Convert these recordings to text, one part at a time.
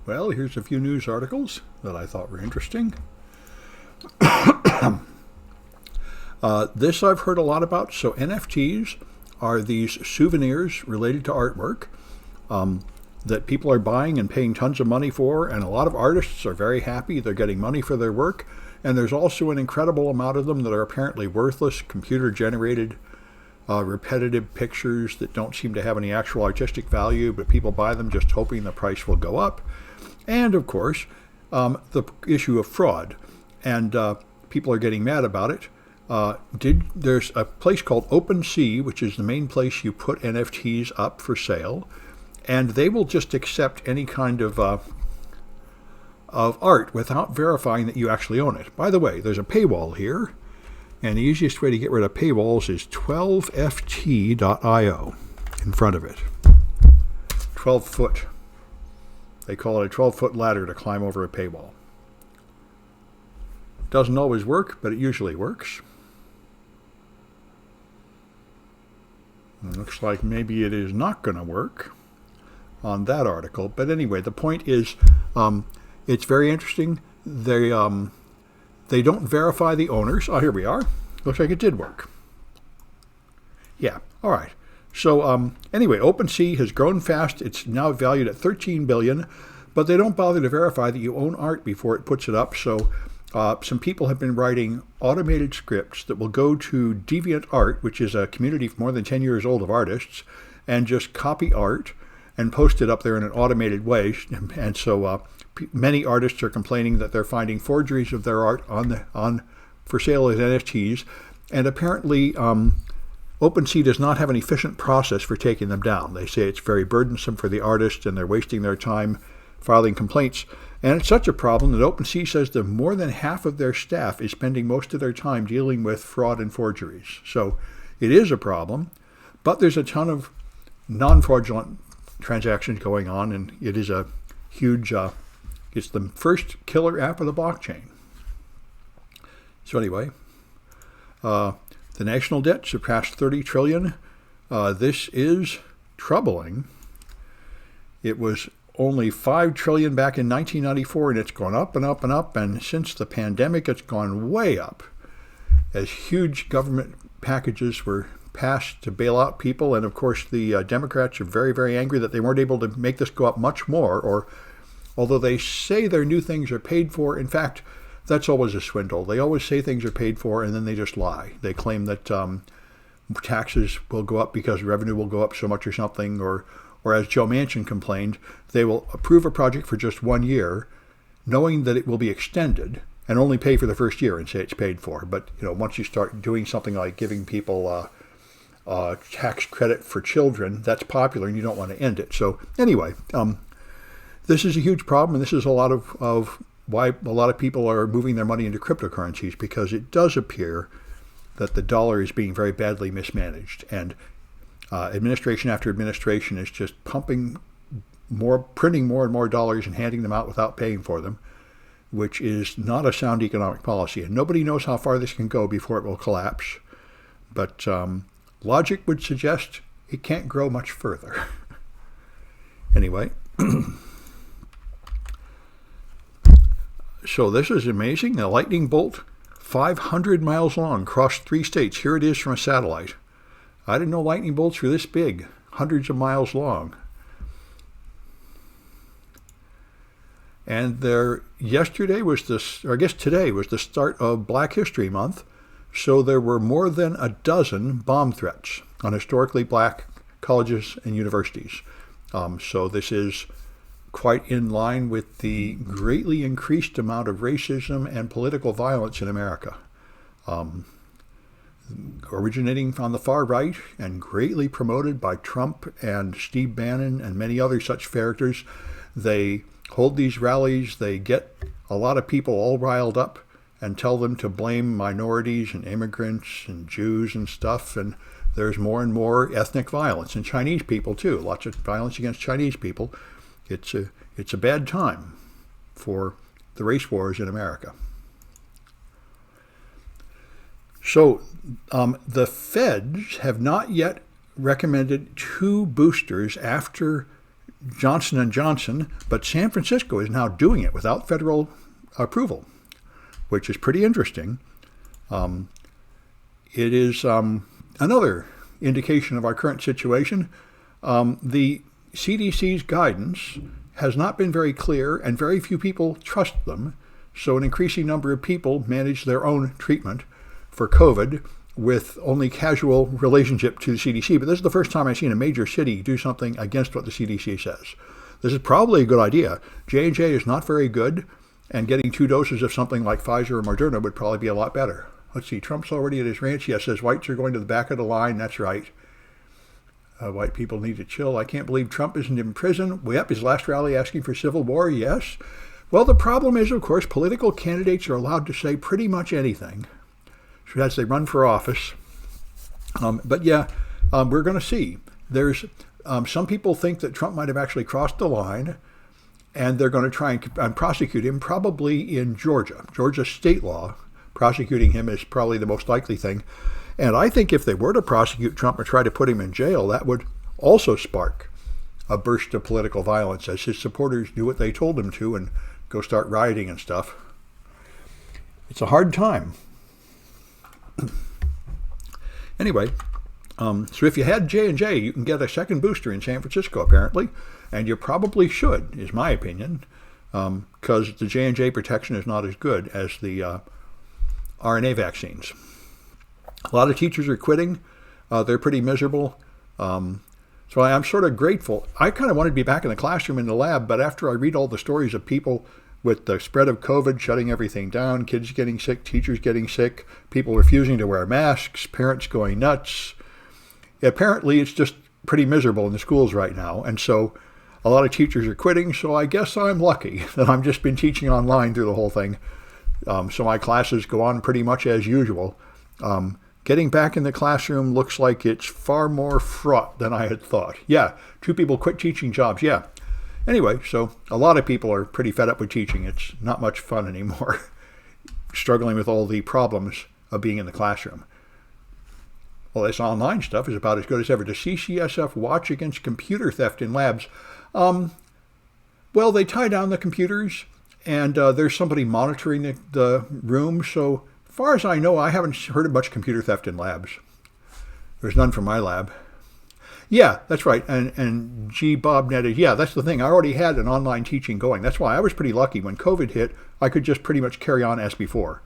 Well, here's a few news articles that I thought were interesting. This I've heard a lot about. So NFTs are these souvenirs related to artwork that people are buying and paying tons of money for, and a lot of artists are very happy. They're getting money for their work, and there's also an incredible amount of them that are apparently worthless, computer-generated, repetitive pictures that don't seem to have any actual artistic value, but people buy them just hoping the price will go up. And, of course, the issue of fraud. And people are getting mad about it. There's a place called OpenSea, which is the main place you put NFTs up for sale, and they will just accept any kind of art without verifying that you actually own it. By the way, there's a paywall here, and the easiest way to get rid of paywalls is 12ft.io in front of it. 12 foot. They call it a 12-foot ladder to climb over a paywall. Doesn't always work, but it usually works. It looks like maybe it is not going to work on that article. But anyway, the point is, it's very interesting. They don't verify the owners. Oh, here we are. Looks like it did work. Yeah. All right. So anyway, OpenSea has grown fast. It's now valued at $13 billion, but they don't bother to verify that you own art before it puts it up. So some people have been writing automated scripts that will go to DeviantArt, which is a community more than 10 years old of artists, and just copy art and post it up there in an automated way. And so many artists are complaining that they're finding forgeries of their art on for sale as NFTs. And apparently OpenSea does not have an efficient process for taking them down. They say it's very burdensome for the artist and they're wasting their time filing complaints. And it's such a problem that OpenSea says that more than half of their staff is spending most of their time dealing with fraud and forgeries. So it is a problem, but there's a ton of non-fraudulent transactions going on, and it is a huge, it's the first killer app of the blockchain. So anyway, the national debt surpassed $30 trillion. This is troubling. It was only $5 trillion back in 1994, and it's gone up and up and up. And since the pandemic, it's gone way up as huge government packages were passed to bail out people. And of course, the Democrats are very, very angry that they weren't able to make this go up much more. Or although they say their new things are paid for, in fact, that's always a swindle. They always say things are paid for, and then they just lie. They claim that taxes will go up because revenue will go up so much or something, or as Joe Manchin complained, they will approve a project for just 1 year, knowing that it will be extended, and only pay for the first year and say it's paid for. But once you start doing something like giving people tax credit for children, that's popular, and you don't want to end it. So anyway, this is a huge problem, and this is a lot of why a lot of people are moving their money into cryptocurrencies, because it does appear that the dollar is being very badly mismanaged, and administration after administration is just printing more and more dollars and handing them out without paying for them, which is not a sound economic policy. And nobody knows how far this can go before it will collapse. But logic would suggest it can't grow much further. Anyway, so this is amazing. A lightning bolt, 500 miles long, crossed 3 states. Here it is from a satellite. I didn't know lightning bolts were this big, hundreds of miles long. And today was the start of Black History Month, so there were more than a dozen bomb threats on historically black colleges and universities. So this is quite in line with the greatly increased amount of racism and political violence in America. Originating on the far right and greatly promoted by Trump and Steve Bannon and many other such characters. They hold these rallies, they get a lot of people all riled up and tell them to blame minorities and immigrants and Jews and stuff, and there's more and more ethnic violence, and Chinese people too, lots of violence against Chinese people. It's a bad time for the race wars in America. So the feds have not yet recommended 2 boosters after Johnson & Johnson, but San Francisco is now doing it without federal approval, which is pretty interesting. It is another indication of our current situation. The CDC's guidance has not been very clear, and very few people trust them. So an increasing number of people manage their own treatment for COVID with only casual relationship to the CDC. But this is the first time I've seen a major city do something against what the CDC says. This is probably a good idea. J&J is not very good, and getting 2 doses of something like Pfizer or Moderna would probably be a lot better. Let's see, Trump's already at his ranch. Yes, says whites are going to the back of the line. That's right. White people need to chill. I can't believe Trump isn't in prison. Yep, his last rally asking for civil war. Yes. Well, the problem is, of course, political candidates are allowed to say pretty much anything as they run for office. But yeah, we're going to see. There's some people think that Trump might have actually crossed the line, and they're going to try and prosecute him, probably in Georgia. Georgia state law, prosecuting him is probably the most likely thing. And I think if they were to prosecute Trump or try to put him in jail, that would also spark a burst of political violence as his supporters do what they told him to and go start rioting and stuff. It's a hard time. Anyway, so if you had J&J, you can get a second booster in San Francisco, apparently, and you probably should, is my opinion, because the J&J protection is not as good as the RNA vaccines. A lot of teachers are quitting. They're pretty miserable. So I'm sort of grateful. I kind of wanted to be back in the classroom in the lab, but after I read all the stories of people with the spread of COVID shutting everything down, kids getting sick, teachers getting sick, people refusing to wear masks, parents going nuts, apparently it's just pretty miserable in the schools right now. And so a lot of teachers are quitting, so I guess I'm lucky that I've just been teaching online through the whole thing. So my classes go on pretty much as usual. Getting back in the classroom looks like it's far more fraught than I had thought. Yeah, 2 people quit teaching jobs. Yeah. Anyway, so a lot of people are pretty fed up with teaching. It's not much fun anymore, struggling with all the problems of being in the classroom. Well, this online stuff is about as good as ever. Does CCSF watch against computer theft in labs? Well, they tie down the computers, and there's somebody monitoring the room. So far as I know, I haven't heard of much computer theft in labs. There's none from my lab. Yeah, that's right. And GBobNet is, yeah, that's the thing. I already had an online teaching going. That's why I was pretty lucky. When COVID hit, I could just pretty much carry on as before.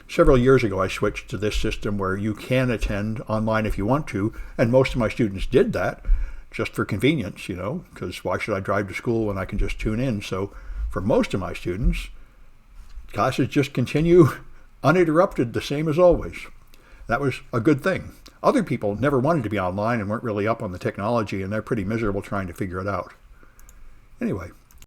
Several years ago, I switched to this system where you can attend online if you want to, and most of my students did that just for convenience, because why should I drive to school when I can just tune in? So for most of my students, classes just continue uninterrupted, the same as always. That was a good thing. Other people never wanted to be online and weren't really up on the technology, and they're pretty miserable trying to figure it out. Anyway,